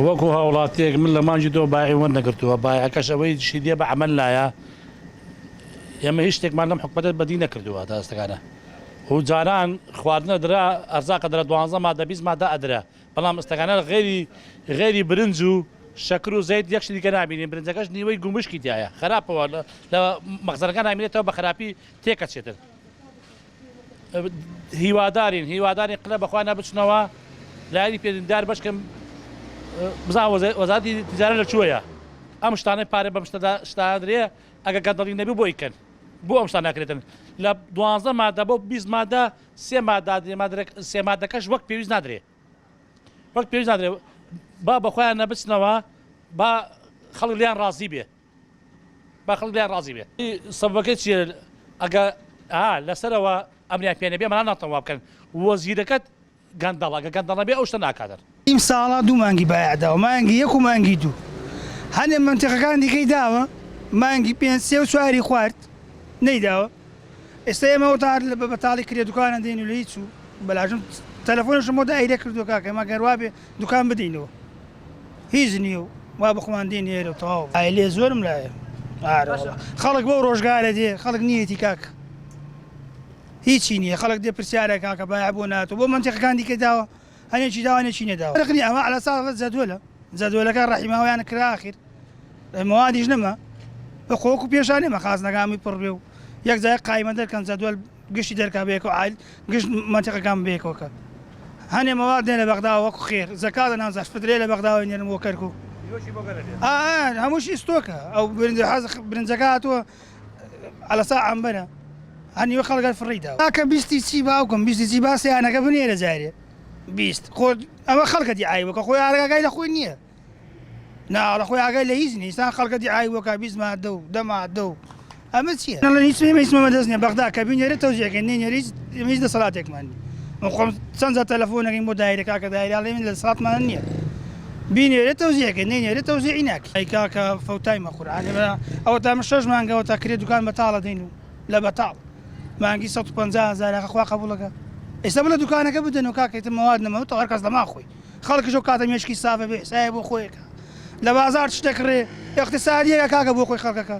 وەکو هاوڵاتیەک من لە مانجی دۆ باعی وەرنەگرتووە باەکەش ئەوەی شیدێ بە عمل لایە ئێمە هیچ شتێکمان لەم حکومەتە بەدی نەکردووە تا ئێستاکانە و جاران خواردنە درا ئەرزاقە دەرە 12 مادە 20 مادە ئەدرا بەڵام ئێستاکانە غێری برنج و شەکر و زەیت یەکشی دیکە نابینین برنجەکەش نیوەی گومشکی تایە خراپەوە لە مەخزەرەکان نامێنێتەوە بە خراپی تێکەچێتن هیوادارین قلە بەخوا نەبچنەوە لایری پێدیندار بەشکەم بزان وەزارەتی تیجارەت لەکوێیە ئەم شتانەی پارێ بەم شتانە درێ ئەگە گەندەڵی نەبی بۆ ئیکەن بۆ ئەم شتان ناکرێتن لە 12 مادە بۆ 20 مادە 3 مادەکەش وەک پێویست نادرێ وەک پێویست نادرێ با بەخۆیان نەبچنەوە با خەڵک لیان ڕازی بێ سەبەکەی چیە ئەگە لەسەرەوە ئەمریان پێ نەبێ مەڵان ناتەوا بکەن وەزیرەکەت گەندەڵەکە گەندەڵە بێ ئەو شتە ناکاتر ئیم ساڵا دوو مانگی بایعداوە مانگی یەک و مانگی دوو هەنێ منتیقەکان دیکەی داوە مانگی پێنج سێ و چواری خوارد نەیداوە ئێستا ئێمە تا بە بەتاڵی کرێ دوکانە دێن و لە هیچ و بەلاژم تەلەفۆنشم بۆ دایرە کردو کاکە ئێمە گەروا بێ دوکان بدەینەوە هیچ نییە و وا بخۆمان دێن هێرە و تەواو لێ زۆرم لایە خەڵک بۆ ڕۆژگارە دێ خەڵک نیەتی کاکە هیچی نییە خەڵک دێ پرسیارە کاکە بایا بۆ ناتوە بۆ منتیقەکان دیکە داوە هەنێکی داوانێکی نێداوە ڕقنی ئەمە على ساڵ زەدوۆلەکە ڕەحیماویانە کرا ئاخر موادیش نەما بە خۆکو پێشان نێمە خازنەکامی پڕ بێ و یەک جای قایمە دەرکەن زەدوەل گشتی دەرکا بێکەوە عیل گشت منتیقەکان بێکەوەکە هەنێ مەواد دێن لە بەغدا وەکو خێر زەکات نازاش فترێ لە بەغداوە نێنم بۆ کەرکوو هەمووشی ستۆکە ئەو برنجەکە هاتووە على ساعة عەمبەرە هەنیوە خەڵگە فڕیداوە کاکە بیستی چی باوکم بیستی چی باسییانەکە بنێرە جارێ بیست خۆ ئەمە خەڵکەتی ئایوەکە خۆی ئاگای لە خۆی نییە نا لە خۆی ئاگای لە هیچ نیستان خەڵکەتی ئایوەکە 20 مادە و 10 مادە و ئەمە چییە لە هیچ ئێمە دەست نیە بەغدا کە بینێرە تەوزیەکە نێنێری هیچ دەسەڵاتێکمان من خۆم چەند تەلەفۆنەکەین بۆ دایرە کاکە دایراڵێ من لە دەسەڵاتمان نییە بینێرە تەوزیەکە نێنێرە تەوزیعی ناکە ئەی کاکە فەوتایمە قورئان ئەوە تا 6 مانگەوە تا کرێ دوکان بەتاڵە دەین و لە بەتاڵ مانگی 150,000 خوا قبولەکە ئێستا بڵە دوکانەکە بدەن و کاکەیتە مەواد نەمەوە هەر کەس لەما خۆی خەڵکیش کاتە مێشکی سافە بێ سایە بۆ خۆیەکە لە بازار شتێکڕێ اقتصادیەکە کاکە بۆ خۆی خەڵکەکە